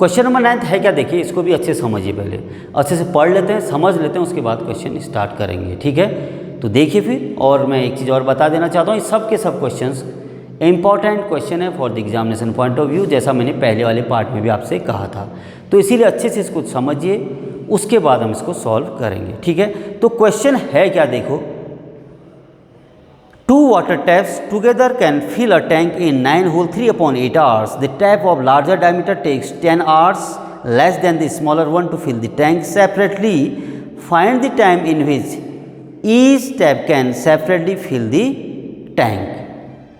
Question number 9 है क्या, देखिए इसको भी अच्छे से समझिए, पहले अच्छे से पढ़ लेते हैं, समझ लेते हैं, उसके बाद क्वेश्चन स्टार्ट करेंगे, ठीक है। तो देखिए फिर, और मैं एक चीज़ और बता देना चाहता हूँ, ये सब के सब क्वेश्चंस इंपॉर्टेंट क्वेश्चन है for the examination point of view, जैसा मैंने पहले वाले पार्ट में भी आपसे कहा था। तो इसीलिए अच्छे से इसको समझिए, उसके बाद हम इसको सॉल्व करेंगे, ठीक है। तो क्वेश्चन है क्या, देखो, 2 water taps together can fill a tank in 9 hole 3/8 hours. The tap of larger diameter takes 10 hours less than the smaller one to fill the tank separately. Find the time in which each tap can separately fill the tank.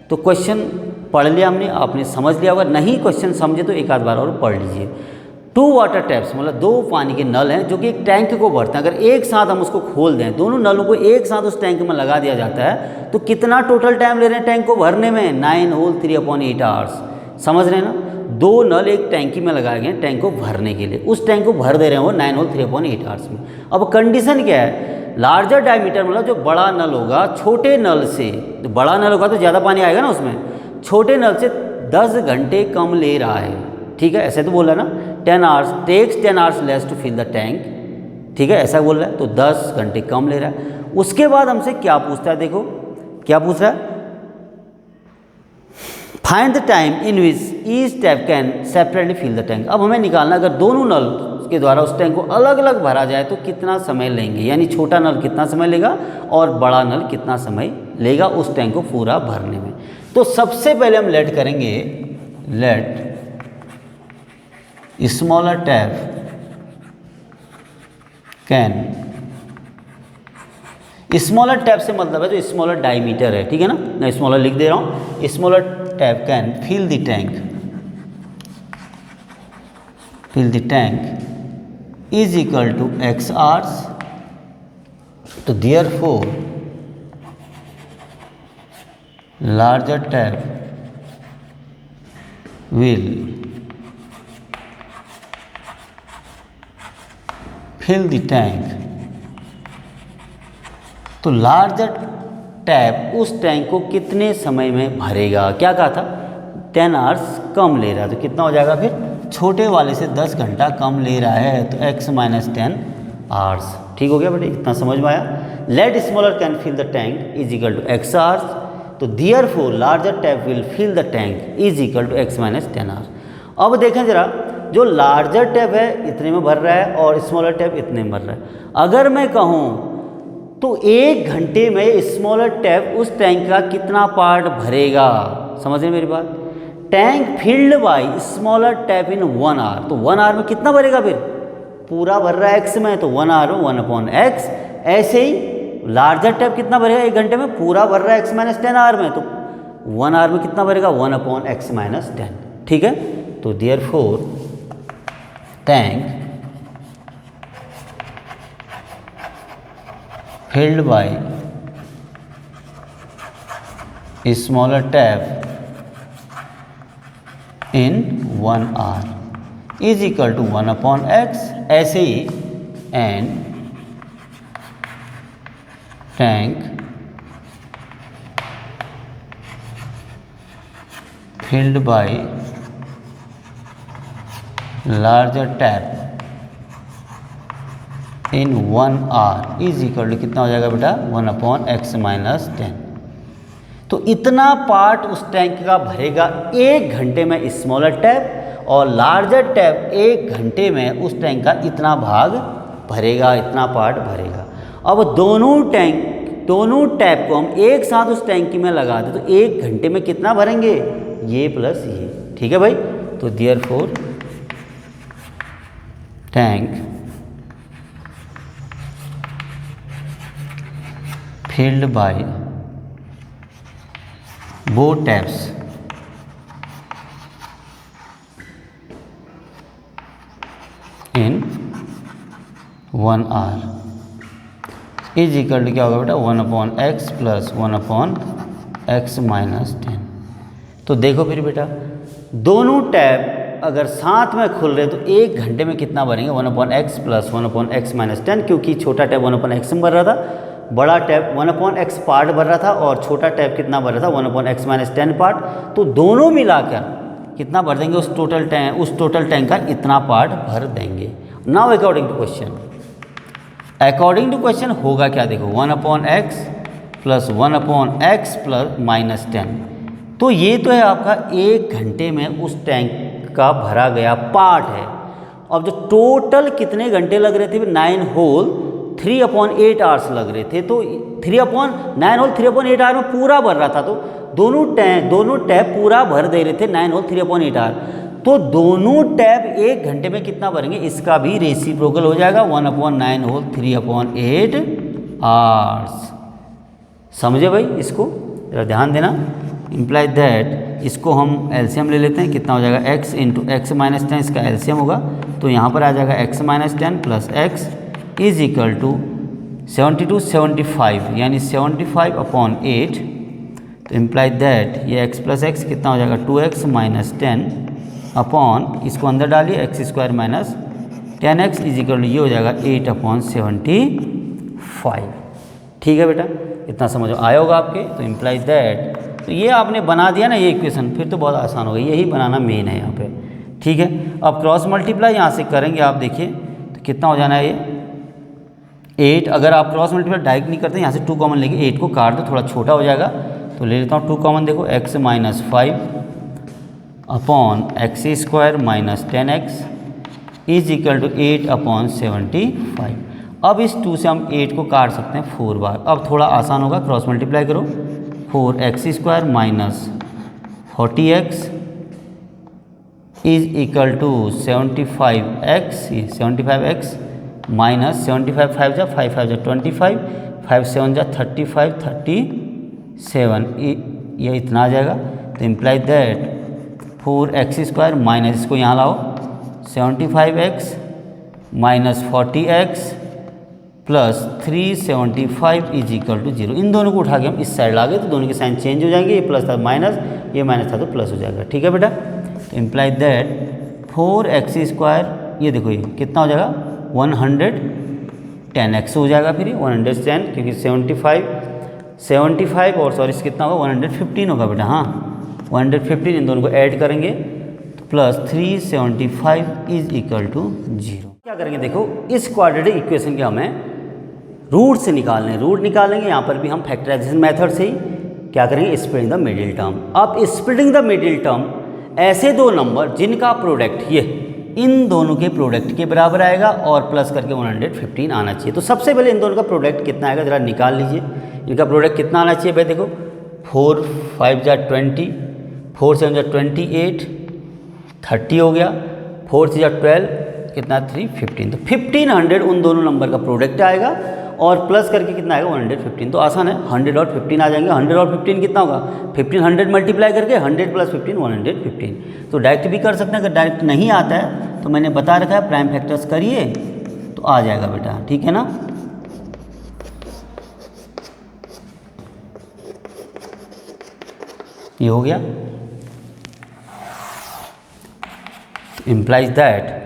तो question पढ़ लिया हमने, आपने समझ लिया, अगर नहीं question समझे तो एक आध बार और पढ़ लीजिए। 2 वाटर टैप्स मतलब 2 पानी के नल हैं जो कि एक टैंक को भरते हैं। अगर एक साथ हम उसको खोल दें, दोनों नलों को एक साथ उस टैंक में लगा दिया जाता है, तो कितना टोटल टाइम ले रहे हैं टैंक को भरने में? 9 होल 3/8 आवर्स। समझ रहे हैं ना, 2 नल एक टैंकी में लगाए गए टैंक को भरने के लिए, उस टैंक को भर दे रहे हैं वो 9 होल 3/8 आवर्स में। अब कंडीशन क्या है, लार्जर डायमीटर मतलब जो बड़ा नल होगा, छोटे नल से, जो बड़ा नल होगा तो ज़्यादा पानी आएगा ना उसमें, छोटे नल से 10 घंटे कम ले रहा है, ठीक है, ऐसे तो बोल रहा है ना, 10 hours takes 10 hours less to fill the tank, ठीक है, ऐसा बोल रहा है, तो 10 घंटे कम ले रहा है। उसके बाद हमसे क्या पूछता है, देखो क्या पूछ रहा है, find the time in which each tap can separately fill the tank. अब हमें निकालना, अगर दोनों नल के द्वारा उस टैंक को अलग अलग भरा जाए तो कितना समय लेंगे, यानी छोटा नल कितना समय लेगा और बड़ा नल कितना समय लेगा उस टैंक को पूरा भरने में। तो सबसे पहले हम लेट करेंगे, let smaller tap can, smaller tap से मतलब है जो स्मॉलर डायमीटर है, ठीक है ना, मैं स्मॉलर लिख दे रहा हूँ, smaller tap can fill the tank, fill the tank is equal to x hours. तो therefore larger tap will fill the tank. तो लार्जर टैप उस टैंक को कितने समय में भरेगा, क्या कहा था, 10 आवर्स कम ले रहा है, तो कितना हो जाएगा फिर, छोटे वाले से 10 घंटा कम ले रहा है, तो x माइनस 10 आवर्स। ठीक हो गया बेटे, इतना समझ में आया। Let smaller can fill the tank is equal to x hours. तो therefore larger tap will fill the tank is equal to x minus 10 hours. अब देखें जरा, जो लार्जर टैप है इतने में भर रहा है और स्मॉलर टैप इतने में भर रहा है। अगर मैं कहूँ तो 1 घंटे में स्मॉलर टैप उस टैंक का कितना पार्ट भरेगा, समझ रहे मेरी बात। Tank filled by smaller tap in 1 hour, तो 1 आवर में कितना भरेगा, फिर पूरा भर रहा है x में, तो 1 आवर में 1/x। ऐसे ही लार्जर टैप कितना भरेगा 1 घंटे में, पूरा भर रहा है x माइनस 10 आवर में, तो 1 आवर में कितना भरेगा, 1/x माइनस 10, ठीक है। तो therefore tank filled by smaller tap in 1 hour is equal to 1/x। ऐसे ही and tank filled by larger tap in 1 hour is equal to कितना हो जाएगा बेटा, 1/x माइनस 10। तो इतना पार्ट उस टैंक का भरेगा 1 घंटे में स्मॉलर टैप, और लार्जर टैप 1 घंटे में उस टैंक का इतना भाग भरेगा, इतना पार्ट भरेगा। अब दोनों टैप को हम एक साथ उस टैंकी में लगा दें तो 1 घंटे में कितना भरेंगे, ये प्लस ये, ठीक है भाई। तो therefore tank filled by both taps in 1 hour is equal to क्या होगा बेटा, 1/x प्लस 1/x माइनस 10। तो देखो फिर बेटा, दोनों टैप अगर साथ में खुल रहे तो 1 घंटे में कितना भरेंगे, 1/x प्लस 1/x माइनस 10, क्योंकि छोटा टैप 1/x में भर रहा था, बड़ा टैप 1/x पार्ट भर रहा था, और छोटा टैप कितना भर रहा था, 1/x माइनस 10 पार्ट। तो दोनों मिलाकर कितना भर देंगे, उस टोटल टैंक का इतना पार्ट भर देंगे। नाउ अकॉर्डिंग टू क्वेश्चन होगा क्या, देखो 1/x प्लस 1/x प्लस -10। तो ये तो है आपका 1 घंटे में उस टैंक का भरा गया पार्ट है। अब जो टोटल कितने घंटे लग रहे थे, 9 होल 3/8 आवर्स लग रहे थे। तो 9 होल 3/8 आवर में पूरा भर रहा था। तो दोनों टैप पूरा भर दे रहे थे 9 होल 3/8 आवर। तो दोनों टैप 1 घंटे में कितना भरेंगे, इसका भी रेसिप्रोकल हो जाएगा 1/9 होल 3/8 आवर्स। समझे भाई, इसको जरा ध्यान देना। इम्प्लाई दैट, इसको हम एलसीएम ले लेते हैं, कितना हो जाएगा x इंटू एक्स माइनस 10, इसका एलसीएम होगा। तो यहाँ पर आ जाएगा x minus 10 plus x is equal to 75 यानी 75/8। तो इम्प्लाई दैट ये x प्लस एक्स कितना हो जाएगा 2x माइनस 10 अपॉन, इसको अंदर डालिए x² minus 10x is equal to ये हो जाएगा 8/75। ठीक है बेटा, इतना समझ आया होगा आपके। तो इम्प्लाई दैट, तो ये आपने बना दिया ना ये इक्वेशन, फिर तो बहुत आसान होगा, यही बनाना मेन है यहाँ पे। ठीक है, अब क्रॉस मल्टीप्लाई यहाँ से करेंगे आप, देखिए तो कितना हो जाना है ये 8। अगर आप क्रॉस मल्टीप्लाई डायरेक्ट नहीं करते, यहाँ से 2 कॉमन लेके 8 को काट दो, थोड़ा छोटा हो जाएगा। तो ले लेता हूँ 2 कॉमन, देखो x minus 5 upon x² minus 10x is equal to 8/75। अब इस 2 से हम 8 को काट सकते हैं 4 बार। अब थोड़ा आसान होगा, क्रॉस मल्टीप्लाई करो, 4x² minus 40x is equal to 75x minus 75 5 जा 5 5 जा 25 5 7 जा 35 37, ये इतना आ जाएगा। तो इम्प्लाई दैट 4x² माइनस, इसको यहाँ लाओ 75x minus 40x plus 375 is equal to 0। इन दोनों को उठा के हम इस साइड ला गए तो दोनों के साइन चेंज हो जाएंगे, ये प्लस था माइनस, ये माइनस था तो प्लस हो जाएगा। ठीक है बेटा, तो इम्प्लाई दैट 4x², ये देखो ये कितना हो जाएगा 110x हो जाएगा, फिर 110 क्योंकि 75 और सॉरी कितना होगा 115 होगा बेटा। हाँ 115, इन दोनों को ऐड करेंगे तो प्लस 375 इज इक्वल टू 0। क्या करेंगे, देखो इस क्वाड्रेटिक इक्वेशन के हमें रूट से निकालने, रूट निकालेंगे। यहाँ पर भी हम फैक्टराइजेशन मेथड से ही क्या करेंगे, स्प्लिटिंग द मिडिल टर्म। अब स्प्लिटिंग द मिडिल टर्म, ऐसे दो नंबर जिनका प्रोडक्ट ये इन दोनों के प्रोडक्ट के बराबर आएगा और प्लस करके 115 आना चाहिए। तो सबसे पहले इन दोनों का प्रोडक्ट कितना आएगा जरा निकाल लीजिए। इनका प्रोडक्ट कितना आना चाहिए भाई, देखो 4 5 जा 20, 4 7 जा 28, 30 हो गया, 4 6 जा 12, कितना 3 15। तो 1500 उन दोनों नंबर का प्रोडक्ट आएगा और प्लस करके कितना आएगा 115। तो आसान है, 100 और 15 आ जाएंगे। 100 और 15 कितना होगा 1500 मल्टीप्लाई करके 100 प्लस 15 115। तो डायरेक्ट भी कर सकते हैं, अगर डायरेक्ट नहीं आता है तो मैंने बता रखा है प्राइम फैक्टर्स करिए तो आ जाएगा बेटा। ठीक है ना, ये हो गया। इम्प्लाइज दैट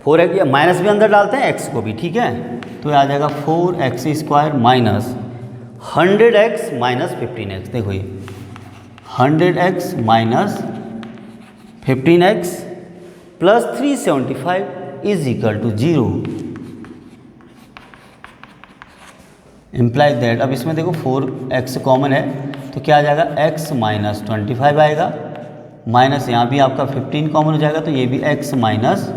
4x, माइनस भी अंदर डालते हैं x को भी, ठीक है। तो आ जाएगा 4x² minus 100x minus 15x। देखो ये 100x minus 15x plus 375 is equal to 0। Implies that, अब इसमें देखो 4x कॉमन है तो क्या आ जाएगा x माइनस 25 आएगा, माइनस यहाँ भी आपका 15 कॉमन हो जाएगा तो ये भी x माइनस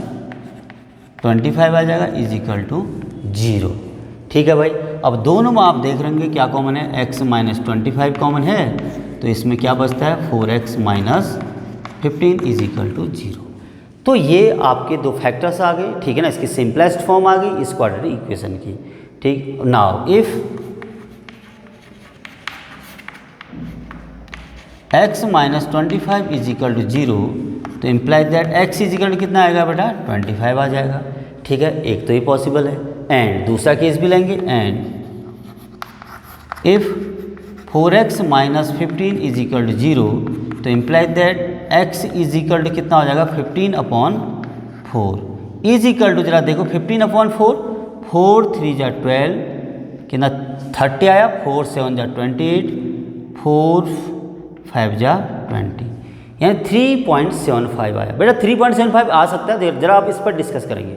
25 आ जाएगा इज इक्वल टू 0। ठीक है भाई, अब दोनों में आप देख रहे होंगे क्या कॉमन है, x माइनस 25 कॉमन है तो इसमें क्या बचता है 4x minus 15 is equal to 0। तो ये आपके दो फैक्टर्स आ गए, ठीक है ना, इसकी सिंपलेस्ट फॉर्म आ गई इस क्वाड्रेटिक इक्वेशन की। ठीक, now if x minus 25 is equal to 0 तो imply that x is equal to कितना आएगा बेटा 25 आ जाएगा। ठीक है, एक तो ये पॉसिबल है। एंड दूसरा केस भी लेंगे, and if 4x minus 15 is equal to 0 तो imply that x is equal to कितना हो जाएगा 15/4 इज इक्वल टू, जरा देखो 15/4, 4 3 जा 12, कितना 30 आया, 4 7 जा 28, 4 5 जा 20। यानी 3.75 आया। बेटा 3.75 आ सकता है, ज़रा आप इस पर डिस्कस करेंगे।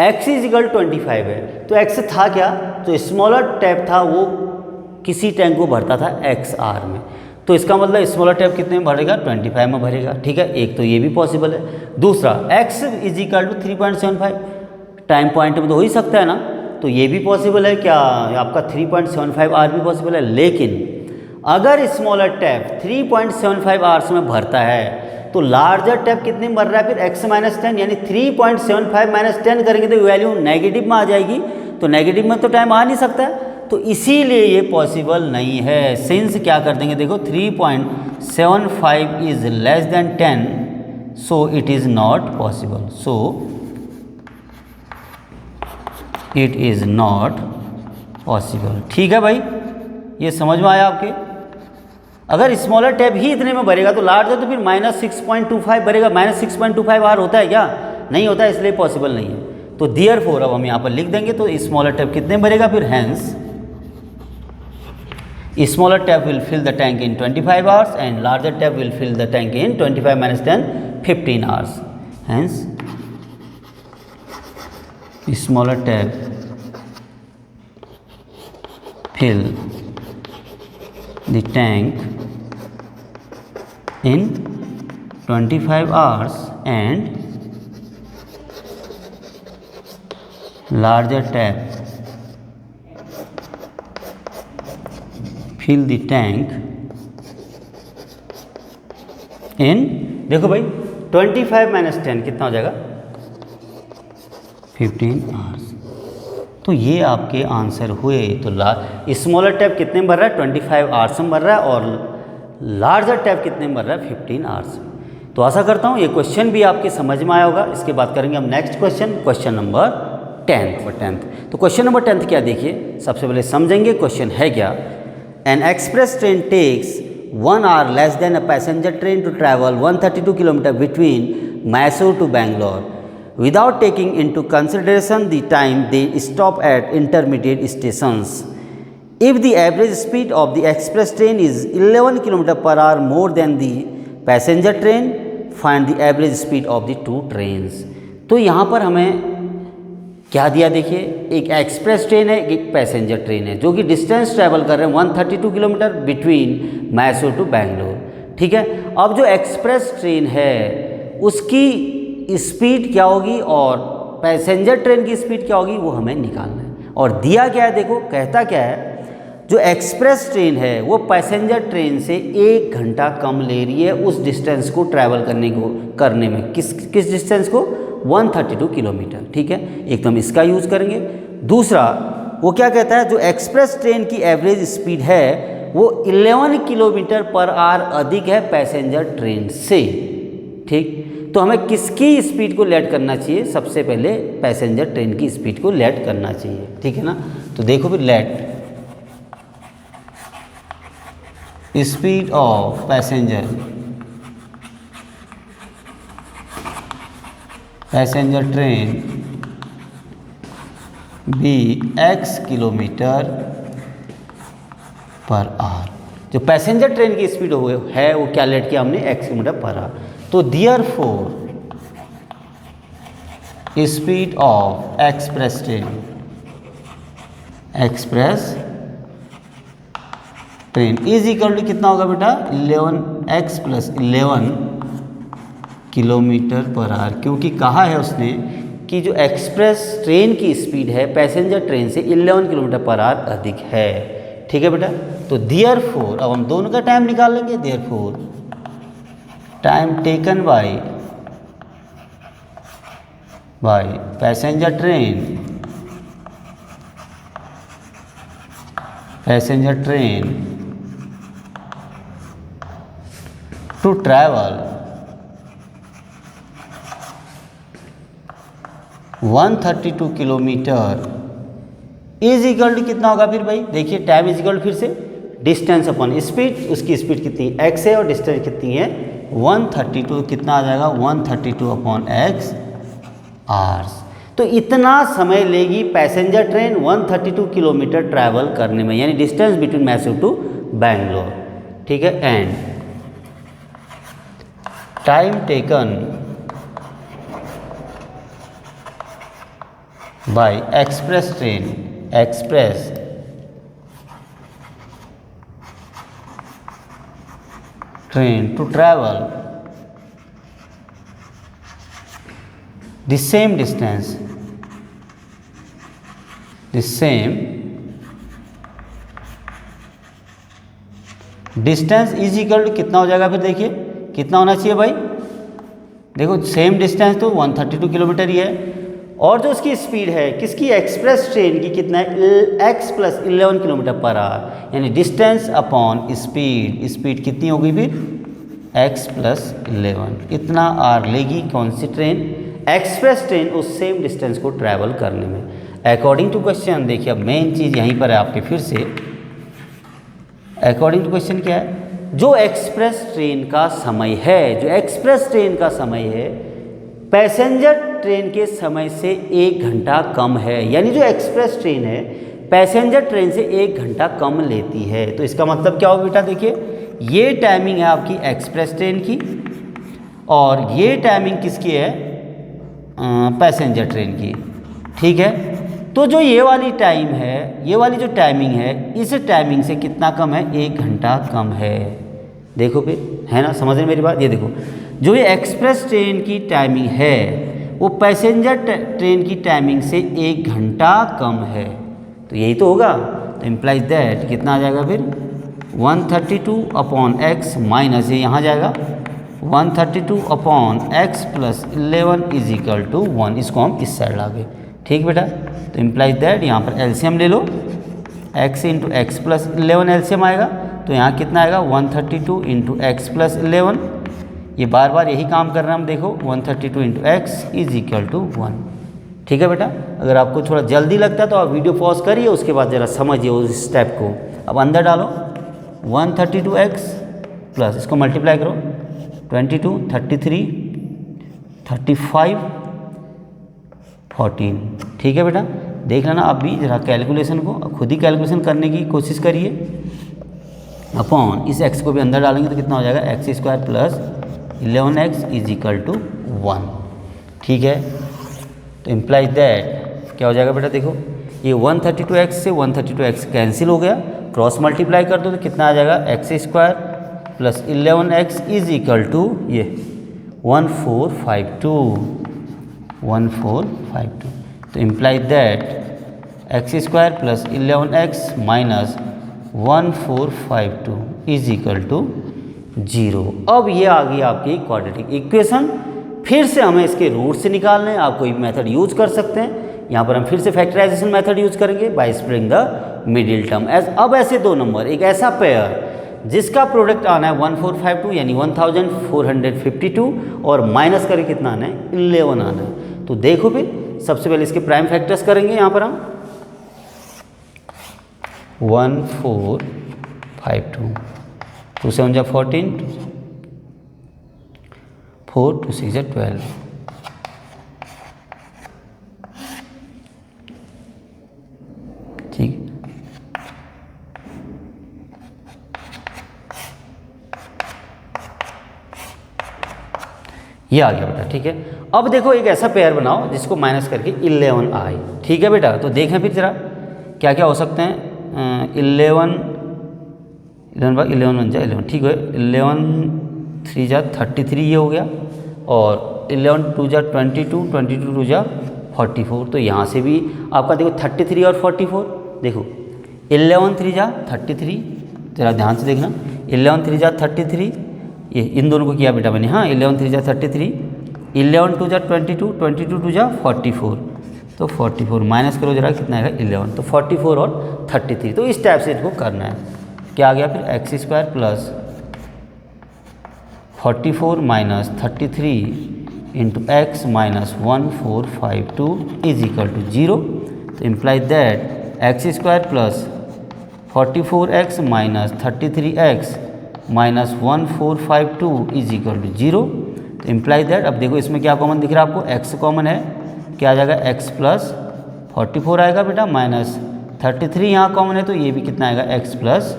x इज इक्वल 25 है, तो x था क्या, तो स्मॉलर टैप था वो किसी टैंक को भरता था XR में, तो इसका मतलब स्मॉलर टैप कितने में भरेगा, 25 में भरेगा। ठीक है, एक तो ये भी पॉसिबल है। दूसरा x is equal to 3.75 time point में तो हो ही सकता है ना, तो ये भी पॉसिबल है। क्या आपका 3.75 आवर भी पॉसिबल है, लेकिन अगर स्मॉलर टैप 3.75 आवर्स में भरता है तो लार्जर टैप कितने में भर रहा है, फिर x माइनस 10 यानी 3.75 माइनस 10 करेंगे तो वैल्यू नेगेटिव में आ जाएगी, तो नेगेटिव में तो टाइम आ नहीं सकता है, तो इसीलिए ये पॉसिबल नहीं है। सिंस क्या कर देंगे, देखो 3.75 is less than 10, so it is not possible, so it is not possible. ठीक है भाई, ये समझ में आया आपके। अगर स्मॉलर टैप ही इतने में भरेगा तो लार्जर तो फिर -6.25 भरेगा। -6.25 आर होता है क्या, नहीं होता है, इसलिए पॉसिबल नहीं है। तो देयरफॉर अब हम यहाँ पर लिख देंगे, तो स्मॉलर टैप कितने भरेगा, फिर hence smaller tap will fill the tank in 25 hours and larger tap will fill the tank in 25 minus 10 15 hours. Hence smaller tap fill the tank in 25 hours and larger tap fill the tank in, देखो भाई 25 minus 10 कितना हो जाएगा, 15 hours. तो ये आपके answer हुए। तो स्मॉलर टैप कितने में भर रहा है, 25 आवर्स में भर रहा है, और लार्जर टैप कितने में भर रहा है, 15 आवर्स में। तो आशा करता हूँ ये क्वेश्चन भी आपके समझ में आया होगा। इसके बाद करेंगे हम next question, question number 10th। तो क्वेश्चन नंबर 10th क्या, देखिए सबसे पहले समझेंगे क्वेश्चन है क्या। An express train takes 1 hour less than a passenger train to travel 132 kilometre between Mysore to Bangalore without taking into consideration the time they stop at intermediate stations. If the average speed of the express train is 11 km per hour more than the passenger train, find the average speed of the two trains. तो यहाँ पर हमें क्या दिया, देखिए एक express train है, एक पैसेंजर ट्रेन है, जो कि डिस्टेंस ट्रैवल कर रहे हैं 132 kilometre between Mysore to Bangalore. ठीक है, अब जो एक्सप्रेस ट्रेन है उसकी स्पीड क्या होगी और पैसेंजर ट्रेन की स्पीड क्या होगी, वो हमें निकालना है। और दिया क्या है, देखो कहता क्या है, जो एक्सप्रेस ट्रेन है वो पैसेंजर ट्रेन से 1 घंटा कम ले रही है उस डिस्टेंस को ट्रैवल करने में। किस डिस्टेंस को, 132 किलोमीटर। ठीक है, एकदम इसका यूज़ करेंगे। दूसरा वो क्या कहता है, जो एक्सप्रेस ट्रेन की एवरेज स्पीड है वो 11 किलोमीटर पर आवर अधिक है पैसेंजर ट्रेन से। ठीक, तो हमें किसकी स्पीड को लेट करना चाहिए, सबसे पहले पैसेंजर ट्रेन की स्पीड को लेट करना चाहिए। ठीक है ना, तो देखो फिर let speed of passenger train be x kilometre per hour. जो पैसेंजर ट्रेन की स्पीड है वो क्या लेट किया हमने, x किलोमीटर पर आवर। तो therefore speed of express train is equal to कितना होगा बेटा, 11x + 11 किलोमीटर पर आवर, क्योंकि कहा है उसने कि जो एक्सप्रेस ट्रेन की स्पीड है पैसेंजर ट्रेन से 11 किलोमीटर पर आवर अधिक है। ठीक है बेटा, तो देयरफॉर अब हम दोनों का टाइम निकाल लेंगे। Therefore time taken by passenger train to travel 132 kilometre is equal to कितना होगा फिर भाई, देखिए टाइम इज इक्वल फिर से डिस्टेंस अपॉन स्पीड, उसकी स्पीड कितनी x है और डिस्टेंस कितनी है 132, कितना आ जाएगा 132 अपॉन x आवर्स। तो इतना समय लेगी पैसेंजर ट्रेन 132 किलोमीटर ट्रैवल करने में, यानी distance between Mysore to Bangalore. ठीक है, and time taken by express train to travel the same distance is equal to कितना हो जाएगा? फिर देखिए कितना होना चाहिए भाई, देखो सेम डिस्टेंस तो 132 किलोमीटर ही है, और जो उसकी स्पीड है किसकी, एक्सप्रेस ट्रेन की, कितना है, x + 11 किलोमीटर पर आवर, यानी डिस्टेंस अपॉन स्पीड कितनी होगी फिर, x + 11, इतना आर लेगी कौन सी ट्रेन, एक्सप्रेस ट्रेन, उस सेम डिस्टेंस को ट्रैवल करने में। अकॉर्डिंग टू क्वेश्चन, देखिए अब मेन चीज़ यहीं पर है आपके, फिर से अकॉर्डिंग टू क्वेश्चन क्या है, जो एक्सप्रेस ट्रेन का समय है पैसेंजर ट्रेन के समय से 1 घंटा कम है, यानी जो एक्सप्रेस ट्रेन है पैसेंजर ट्रेन से 1 घंटा कम लेती है। तो इसका मतलब क्या होगा बेटा, देखिए ये टाइमिंग है आपकी एक्सप्रेस ट्रेन की, और ये टाइमिंग किसकी है, पैसेंजर ट्रेन की, ठीक है। तो जो ये वाली टाइम है, ये वाली जो टाइमिंग है, इस टाइमिंग से कितना कम है, 1 घंटा कम है। देखो फिर, है ना, समझ रहे मेरी बात, ये देखो जो ये एक्सप्रेस ट्रेन की टाइमिंग है वो पैसेंजर ट्रेन की टाइमिंग से 1 घंटा कम है, तो यही तो होगा। तो इम्प्लाइज दैट कितना आ जाएगा फिर, 132/x माइनस ये यहाँ जाएगा 132/x + 11 = 1, इसको हम इस साइड ला गए, ठीक बेटा। तो इम्प्लाइज दैट यहाँ पर एलसीएम ले लो, x × x + 11 एलसीएम आएगा, तो यहाँ कितना आएगा, 132 × x + 11, ये बार बार यही काम कर रहे हैं हम, देखो 132 × x = 1, ठीक है बेटा। अगर आपको थोड़ा जल्दी लगता है तो आप वीडियो पॉज करिए, उसके बाद ज़रा समझिए उस स्टेप को। अब अंदर डालो 132x प्लस इसको मल्टीप्लाई करो 22, 33, 35, 14, ठीक है बेटा। देख लेना आप भी जरा कैलकुलेशन को, खुद ही कैलकुलेशन करने की कोशिश करिए। अपॉन इस x को भी अंदर डालेंगे तो कितना हो जाएगा, x² + 11x = 1, ठीक है। तो इम्प्लाइज दैट क्या हो जाएगा बेटा, देखो ये 132x से 132x कैंसिल हो गया, क्रॉस मल्टीप्लाई कर दो तो कितना आ जाएगा, x² + 11x = ये 1452। तो इम्प्लाइज दैट x² + 11x - 1452 = 0। अब ये आ गई आपकी क्वाड्रेटिक इक्वेशन। फिर से हमें इसके रूट से निकालने हैं, आप कोई मेथड यूज कर सकते हैं। यहाँ पर हम फिर से फैक्टराइजेशन मेथड यूज करेंगे bye spraying the middle term. अब ऐसे दो नंबर, एक ऐसा पेयर जिसका प्रोडक्ट आना है 1452 यानी 1452, और माइनस करके कितना आना है, 11 आना है। तो देखो फिर सबसे पहले इसके प्राइम फैक्टर्स करेंगे। यहाँ पर हम 1452, 2 × 7 = 14, 4, 2 × 6 = 12, ठीक। ये आ गया बेटा, ठीक है। अब देखो एक ऐसा पेयर बनाओ जिसको माइनस करके 11 आए, ठीक है बेटा। तो देखें फिर जरा क्या क्या हो सकते हैं। 11 × 11 बन जाए 11, ठीक है। 11 × 3 = 33 ये हो गया, और 11 × 2 = 22, 22 × 2 = 44। तो यहाँ से भी आपका देखो 33 और 44, देखो 11 × 3 = 33, जरा ध्यान से देखना, 11 × 3 = 33, ये इन दोनों को किया बेटा मैंने, हाँ 11 × 3 = 33, 11 × 2 = 22, 22 × 2 = 44। तो 44 माइनस करो जरा कितना आएगा, 11। तो 44 और 33, तो इस टाइप से इसको करना है। क्या आ गया फिर, x² + 44 - 33 × x - 1452 = 0। तो implies that x² + 44x - 33x - 1452 = 0। तो इम्प्लाइज दैट, अब देखो इसमें क्या कॉमन दिख रहा है आपको, x कॉमन है, क्या आ जाएगा, x + 44 आएगा बेटा, माइनस 33 यहाँ कॉमन है, तो ये भी कितना आएगा, x +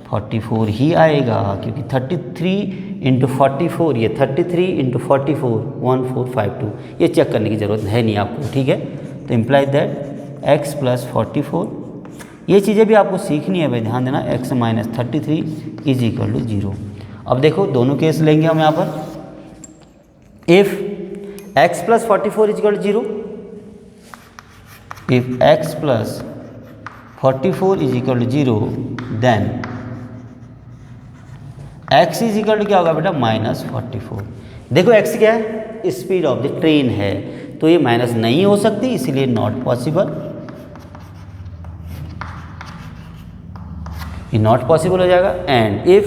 44 ही आएगा, क्योंकि 33 इंटू 44, ये 33 इंटू 44, 1452। ये चेक करने की ज़रूरत है नहीं आपको, ठीक है। तो इम्प्लाई दैट x प्लस 44, ये चीज़ें भी आपको सीखनी है भाई, ध्यान देना। x minus 33 is equal to 0। अब देखो दोनों केस लेंगे हम यहाँ पर। If x plus 44 is equal to 0, if x plus 44 is equal to 0, then x is equal to क्या होगा बेटा, माइनस 44। देखो x क्या है, स्पीड ऑफ द ट्रेन है, तो ये माइनस नहीं हो सकती, इसलिए नॉट पॉसिबल, ये नॉट पॉसिबल हो जाएगा। एंड इफ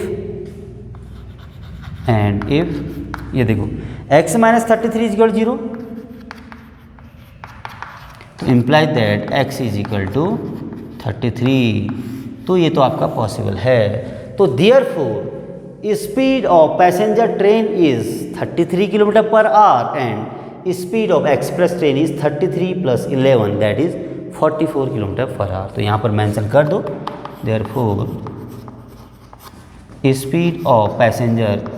ये देखो x minus 33 is equal to 0, तो imply that x is equal to 33, तो ये तो आपका पॉसिबल है। तो therefore speed of passenger train is 33 kilometre per hour and speed of express train is 33 plus 11 that is 44 kilometre per hour. तो यहाँ पर मेंशन कर दो, therefore speed of passenger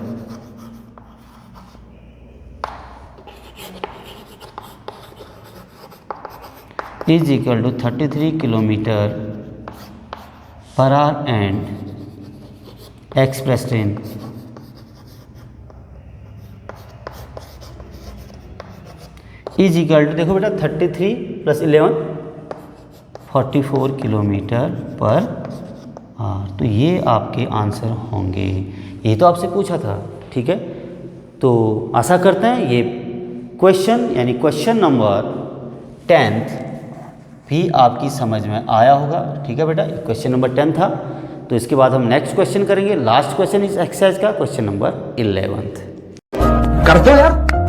is equal to 33 kilometre per hour and express train is equal to, देखो बेटा 33 plus 11 44 kilometre per hour. तो ये आपके आंसर होंगे, ये तो आपसे पूछा था, ठीक है। तो आशा करते हैं ये क्वेश्चन यानी क्वेश्चन नंबर 10th भी आपकी समझ में आया होगा, ठीक है बेटा। क्वेश्चन नंबर 10 था, तो इसके बाद हम नेक्स्ट क्वेश्चन करेंगे। लास्ट क्वेश्चन इस एक्सरसाइज का क्वेश्चन नंबर 11th। कर दो यार।